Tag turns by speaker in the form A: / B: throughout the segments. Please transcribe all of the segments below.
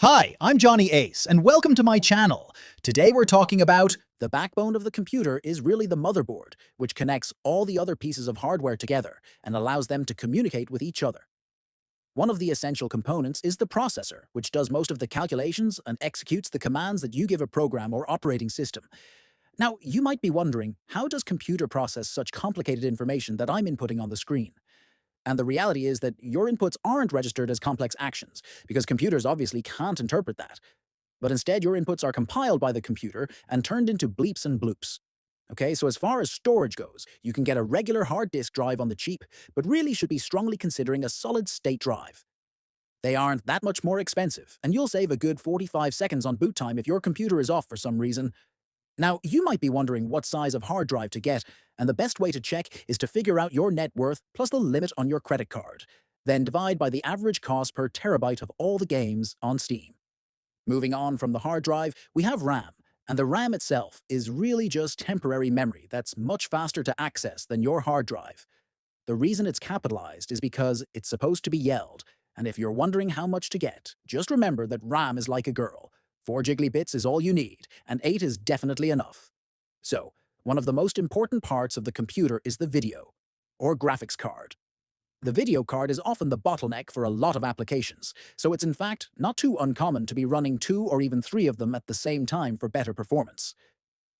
A: Hi, I'm Johnny Ace, and welcome to my channel. Today we're talking about the backbone of the computer is really the motherboard, which connects all the other pieces of hardware together and allows them to communicate with each other. One of the essential components is the processor, which does most of the calculations and executes the commands that you give a program or operating system. Now, you might be wondering, how does computer process such complicated information that I'm inputting on the screen? And the reality is that your inputs aren't registered as complex actions, because computers obviously can't interpret that. But instead, your inputs are compiled by the computer and turned into bleeps and bloops. Okay, so as far as storage goes, you can get a regular hard disk drive on the cheap, but really should be strongly considering a solid state drive. They aren't that much more expensive, and you'll save a good 45 seconds on boot time if your computer is off for some reason. Now, you might be wondering what size of hard drive to get, and the best way to check is to figure out your net worth plus the limit on your credit card. Then divide by the average cost per terabyte of all the games on Steam. Moving on from the hard drive, we have RAM, and the RAM itself is really just temporary memory that's much faster to access than your hard drive. The reason it's capitalized is because it's supposed to be yelled, and if you're wondering how much to get, just remember that RAM is like a girl. 4 jiggly bits is all you need, and 8 is definitely enough. So, one of the most important parts of the computer is the video, or graphics card. The video card is often the bottleneck for a lot of applications, so it's in fact not too uncommon to be running 2 or even 3 of them at the same time for better performance.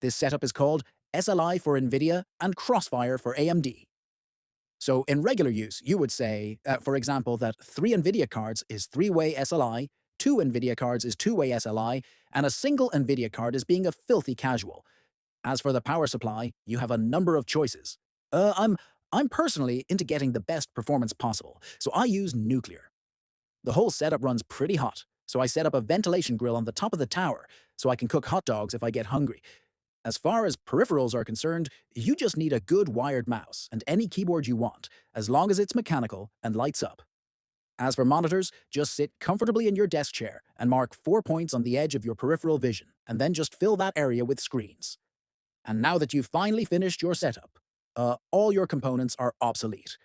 A: This setup is called SLI for NVIDIA and Crossfire for AMD. So in regular use, you would say, for example, that 3 NVIDIA cards is 3-way SLI, 2 NVIDIA cards is 2-way SLI, and a single NVIDIA card is being a filthy casual. As for the power supply, you have a number of choices. I'm personally into getting the best performance possible, so I use nuclear. The whole setup runs pretty hot, so I set up a ventilation grill on the top of the tower so I can cook hot dogs if I get hungry. As far as peripherals are concerned, you just need a good wired mouse and any keyboard you want, as long as it's mechanical and lights up. As for monitors, just sit comfortably in your desk chair and mark 4 points on the edge of your peripheral vision, and then just fill that area with screens. And now that you've finally finished your setup, all your components are obsolete,